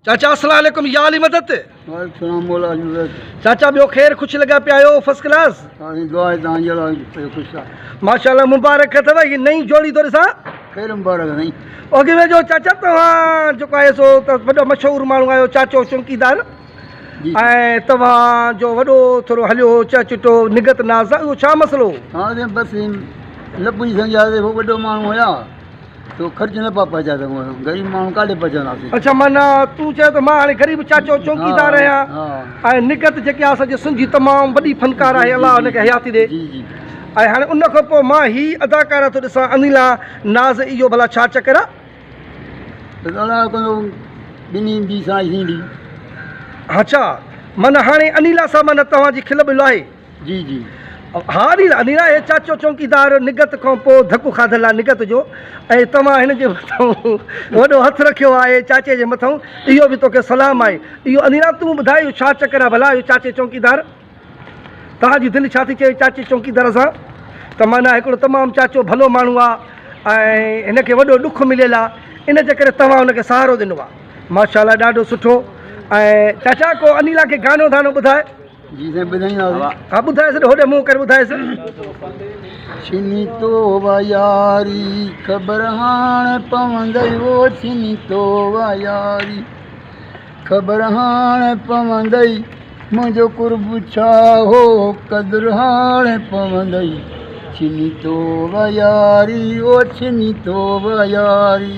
चाचा अस्सलाम वालेकुम, या अली मदद। सलाम बोला चाचा ॿियो ख़ैर ख़ुशि लॻा पिया आहियो? फर्स्ट क्लास, दुआ आहे तव्हांजी अलाह ख़ुशि आहे। माशाल्लाह मुबारक अथव। ये नई जोड़ी थो ॾिसां। ख़ैर मुबारक साईं। अॻे में जो चाचा तव्हां जेको आहे सो त वॾो मशहूरु माण्हू आहियो, चाचो चौकीदार, जी ऐं तव्हां जो वॾो थोरो हलियो चिटो निगत नाज़ आहे, उहो छा मसलो? हाँ ते बसि न पुॼी सघियासीं, उहो वॾो माण्हू हुया तो ख़र्च न पिया पहुचाए सघूं, ग़रीब माण्हू काॾे पहुचंदासीं। अच्छा, माना तूं चए त मां हाणे ग़रीब चाचो चौकीदार आहियां, हाँ ऐं निगत जेके आहे असांजी सिंधी तमामु वॾी फनकार आहे, अलाह हुनखे हयाती ॾे। जी जी। ऐं हाणे उन खां पोइ मां ही अदाकारा थो ॾिसां, अनिला नाज़, इहो भला छा चकर आहे? त अलाह कंदो ॿिन्ही ॿी साईं थींदी। अच्छा, माना हाणे अनिला सां माना तव्हांजी खिल ॿिल आहे? जी जी। हा अनिला, अनिला हे चाचो चौकीदार निगत खां पोइ धकु खाधल आहे निगत जो, ऐं तव्हां हिन जे मथां वॾो हथु रखियो आहे चाचे जे मथां, इहो बि तोखे सलाम आहे। इहो अनिला तूं ॿुधाए इहो छा चकर आहे भला, इहो चाचे चौकीदार? तव्हांजी दिलि छा थी चए चाचे चौकीदार सां? त माना हिकिड़ो तमामु चाचो भलो माण्हू आहे ऐं हिनखे वॾो ॾुखु मिलियल आहे, इन जे करे तव्हां हुनखे सहारो ॾिनो आहे। माशाल्लाह, ॾाढो सुठो। ऐं चाचा को अनिला खे गानो धानो ॿुधाए? जी साईं ॿुधाईंदासीं। हा ॿुधाए सॾ, होॾे मुंहुं करे ॿुधाएसि। छिनी तो यारी ख़बर हाणे पवंदई, वो छिनी तो यारी ख़बर हाणे पवंदई, मुंहिंजो कुर्ब छा हो क़दुरु हाणे पवंदई, छिनी तो यारी ओ छिनी तो यारी,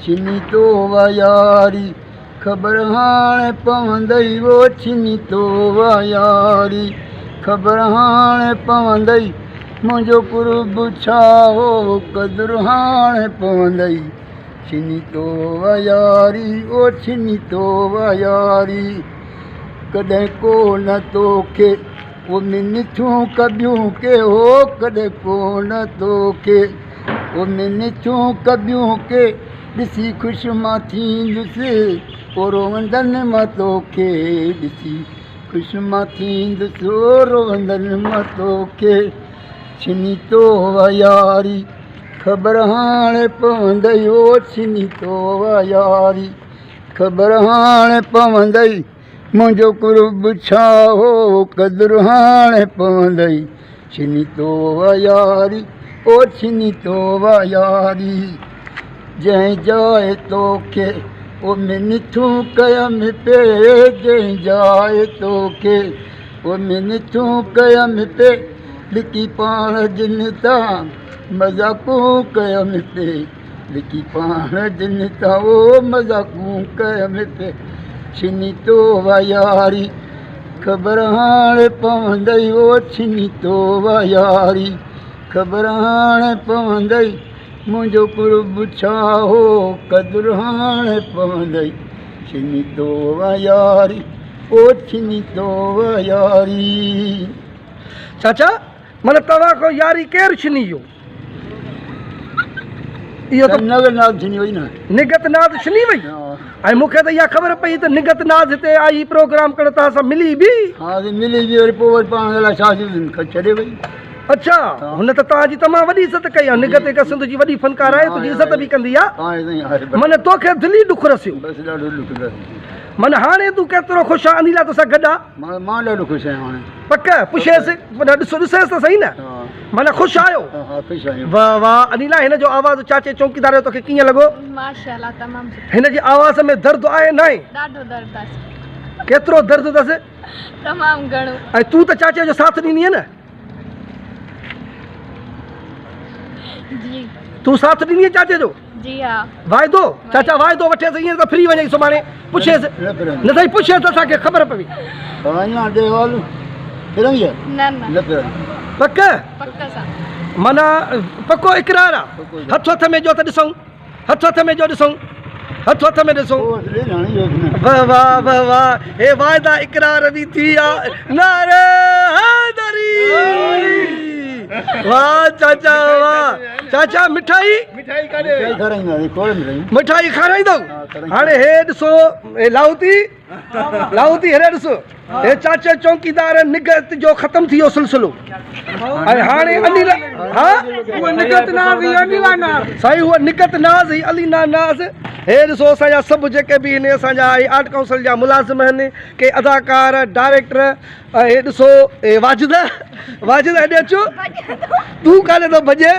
छिनी तो यारी ख़बर हाणे पवंदई, वो छिनी तो यारी ख़बर हाणे पवंदई, मुंहिंजो कुर्ब छा हो क़दुरु हाणे पवंदई, छिनी तो यारी ओ छिनी तो यारी, कॾहिं को न तोखे वो मिनथूं कबियूं के हो, कॾहिं को न तोखे वो मिनथूं कबियूं के, ॾिसी ख़ुशि मां थींदुसि ओ रोवंदनि मां तोखे, ॾिसी ख़ुशि मां थींदुसि ओ रोवंदनि मां तोखे, छिनी तो यारी ख़बर हाणे पवंदई, ओ छिनी तो यारी ख़बर हाणे पवंदई, मुंहिंजो कुर्ब छा हो क़दुरु हाणे पवंदई, छिनी तो यारी ओ छिनी तो यारी, जंहिं जाइ तोखे ओ मिनथूं कयमि पे, जंहिं जाइ तोखे ओ मिनथूं कयमि पे, लिकी पाण जिन तां मज़ाक़ूं कयमि पे, लिकी पाण जिन तां ओ मज़ाक़ूं कयमि पे, छिनी तो यारी ख़बर हाणे पवंदई, ओ छिनी तो यारी ख़बर हाणे पवंदई, मुंहिंजो कुर्ब छा हो क़दुरु हाणे पवंदई, छिनी तो यारी ओ छिनी तो यारी। चाचा माना तव्हां खां यारी केरु छिनी वियो? इहो त नगर नाथ छिनी वई न, निगत नाज़ छिनी वई। ऐं मूंखे त इहा ख़बर पई त निगत नाज़ हिते आई प्रोग्राम करण, तव्हां सां मिली बि? हा मिली बि, वरी पोइ वरी पाण अलाए छा छॾे वई। अच्छा, हुन त तव्हांजी तमामु वॾी इज़त कई आहे। निगत हिकु सिंध जी वॾी फनकार आहे, तुंहिंजी इज़त बि कंदी आहे। माना तोखे दिली ॾुखु रसियो? बसि ॾाढो ॾुखु रसियो। माना हाणे तूं केतिरो ख़ुशि आहे अनिला तोसां गॾु आहे? मां ॾाढो ख़ुशि आहियां हाणे। पक पुछेसि, ॾिसेसि त सही न, माना ख़ुशि आहियो? हा ख़ुशि आहियां। वाह वाह अनिला, हिन जो आवाज़ चाचे चौकीदार जो तोखे कीअं लॻो? माशाल्लाह तमामु सुठो। हिन जी आवाज़ में दर्द आहे न आहे? ॾाढो दर्द आहे। केतिरो दर्द अथसि? तमामु घणो। ऐं तूं त चाचे जो साथ ॾींदी न? जी तूं साथ ॾींदी आहे चाचे जो? जी हा। वाइदो? चाचा वाइदो वठेसि, ईअं त फ्री वञे सुभाणे। पुछेसि न साईं, पुछेसि त असांखे ख़बर पवी। न न पक पक सां। माना पको इक़रार आहे? हथ हथ में जो त ॾिसूं, हथ हथ में जो ॾिसूं, हथ हथ में ॾिसूं। वाह वाह वाह वाह, हे वाइदा इक़रार बि थी विया। नारे हैदरी। वाह चाचा वाह चाचा मिठाई मिठाई खाराईंदासीं खोड़ मिठाई मिठाई खाराईंदव हा, खाराईंदव। हाणे हे ॾिसो हे लाहौती हेॾे ॾिसो हे चाचा चौकीदार निगत जो ख़तम थी वियो सिलसिलो ऐं हाणे अनिल हा साईं उहा निगत नाज़ ही अलीना नाज़ हे ॾिसो असांजा सभु जेके बि आहिनि असांजा आर्ट काउंसिल जा मुलाज़िम आहिनि के अदाकार डायरेक्टर ऐं हे ॾिसो हे वाजिद हेॾे अचो तूं काॾे थो भॼे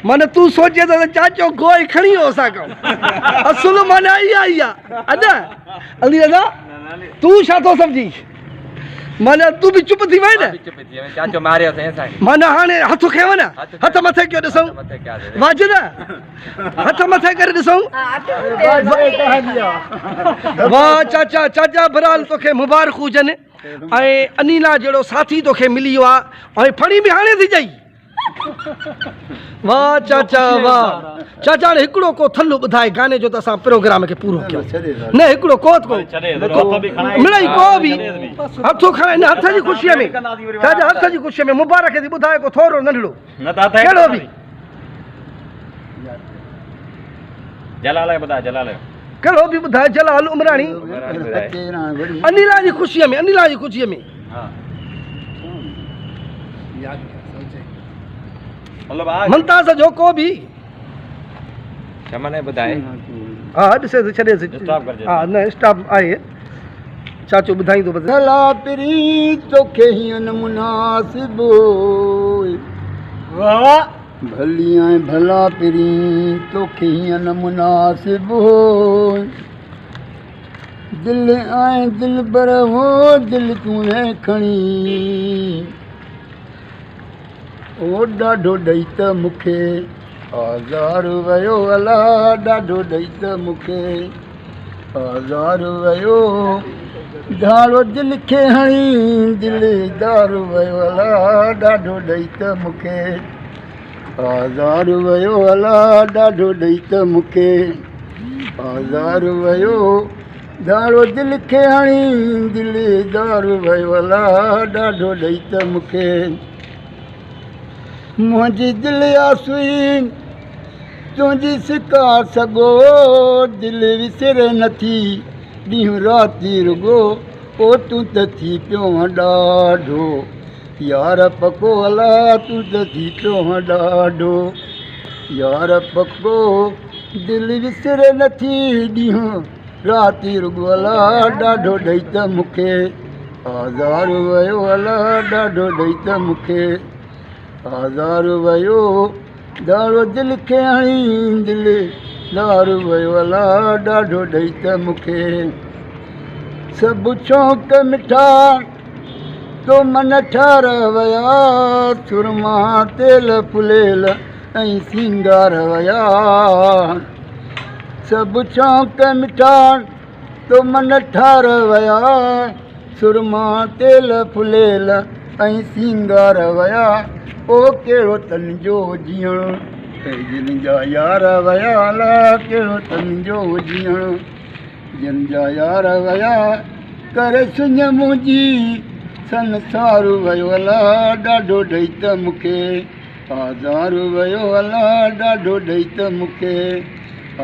माना तूं सोचे त चाचो गोई खणी वियो असां खां असुल माना इहा अॼु अली दादा तूं छा थो सम्झी माना तूं बि चुप थी वई न चाचो मारियो साईं असांखे माना हाणे हथ खयव न हथ मथे कयो ॾिसूं वाजिद हथ मथे करे ॾिसूं वाह चाचा चाचा बराल तोखे मुबारक हुजनि ऐं अनीला जहिड़ो साथी तोखे मिली वियो आहे ऐं फणी बि हाणे थी जाई वाह चाचा वाह चाचा हाणे हिकिड़ो को थल्लो ॿुधाए गाने जो त असां प्रोग्राम खे पूरो कयो न हिकिड़ो को मिड़ई को बि हथो खणाए न हथ जी ख़ुशीअ में चाचा हथ जी ख़ुशीअ में मुबारक थी ॿुधाए को थोरो नंढड़ो कहिड़ो बि कहिड़ो बि ॿुधाए जलाल उमराणी अनिला जी ख़ुशीअ में मुमताज़ जो को बि हा ॾिसे छॾेसि हा न स्टाफ आहे चाचो ॿुधाईंदो बसि भला पिरी तोखे हीअं न मुनासिबो भली ऐं भला पिरी तोखे हीअं न मुनासिबो दिलि ऐं दिलि बर हो दिलि तूं खणी ओ ॾाढो ॾई त मूंखे आज़ार वियो अला ॾाढो ॾई त मूंखे आज़ार वियो धारो दिलि खे हणी दिलि दारू वियो अला ॾाढो ॾई त मूंखे आज़ार वियो अला ॾाढो ॾई त मूंखे आज़ार वियो धारो दिलि खे हणी दिलि दारू वियो अला ॾाढो ॾई त मूंखे मुंहिंजी दिलि आसुई तुंहिंजी सिकार सॻो दिलि विसरे नथी ॾींहुं राति रुॻो ओ तूं त थी पियो ॾाढो यार पको अला तूं त थी पियो ॾाढो यार पको दिलि विसरे नथी ॾींहुं राति रुॻो अला ॾाढो ॾई त मूंखे आज़ार वियो अला ॾाढो ॾई त मूंखे आज़ार वियो दारो दिलि खे हणी दिलि दारू वियो अला ॾाढो ॾई त मूंखे सभु शौक़ मिठा तो मन ठार विया सुरमा तेल फुलेल ऐं सिंगार विया सभु शौक़ मिठा तो मन ठार विया सुरमा तेल फुलेल ऐं सिंगार विया ओ कहिड़ो तन जो जीअण जिन जा यार विया अला कहिड़ो तन जो जीअण जिन जा यार विया करे सुञ मुंहिंजी संसार वियो अला ॾाढो ॾई त मूंखे आज़ार वियो अला ॾाढो ॾई त मूंखे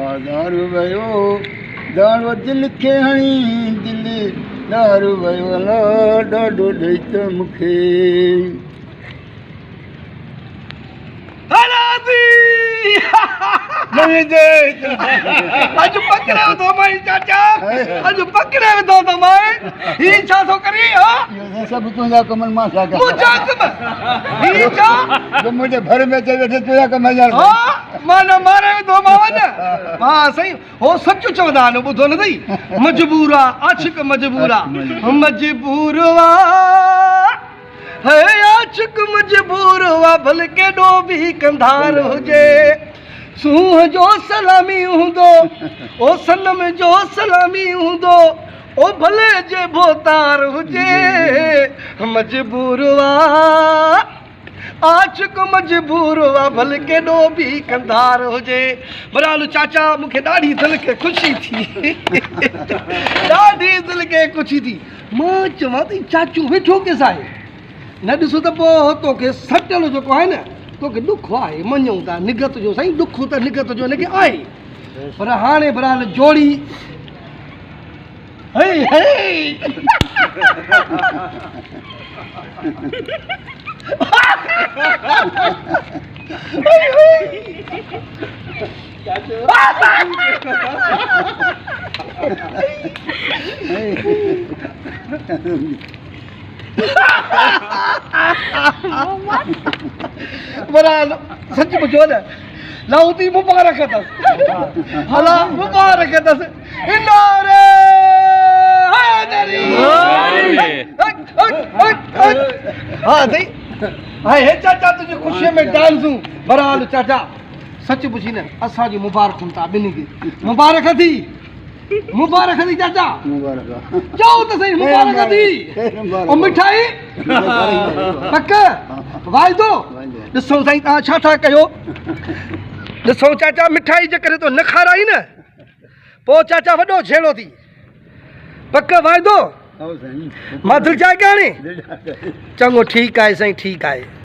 आज़ार वियो दारो दिलि खे हणी दिलि दारू वियो अला ॾाढो ॾई त मूंखे अॼु पकड़े थो माई चाचा अॼु पकड़े थो त माई ही छा थो करी इहो सभु तुंहिंजा कमनि मां छा ही छा कयां मुंहिंजे घर में अचे वेठे तुंहिंजा कम मां न मारे थो मां वञ हा सही हो सच चवंदा आहिनि ॿुधो न अथई मजबूर आहे आशिक मजबूर आहे मजबूर है आशिक मजबूर आहे भले केॾो बि कंधार हुजे सूंह जो सलामी हूंदो ओ सनम जो सलामी हूंदो ओ भले जे भोतार हुजे मजबूर आशिक मजबूर भले केॾो बि कंधार हुजे बरालू चाचा मूंखे ॾाढी दिलि खे ख़ुशी थी ॾाढी दिलि खे ख़ुशी थी मां चवां थी चाचू वेठो केस आहे न ॾिसो त पोइ तोखे सटल जेको आहे न तोखे ॾुख आहे मञूं था निगत जो साईं ॾुख त निगत जो हिनखे आहे पर हाणे बरहाल जोड़ी हे हे बरहाल सच पुछो न लाउती मुबारक अथसि हला मुबारक अथसि इनारे हैदरी हाँ सही हाय हे चाचा तुझी ख़ुशीअ में डांसूं बरहाल चाचा सच पुछी न असांजी मुबारक था ॿिन्ही खे मुबारक थी चाचा चओ त सही मुबारक थी ऐं मिठाई पक वाइदो ॾिसो साईं तव्हां छा था कयो ॾिसो चाचा मिठाई जे करे तो न खाराई न पोइ चाचा वॾो झेड़ो थी पक वाइदो मां दिलि जाए कयां नी चङो ठीकु आहे साईं ठीकु आहे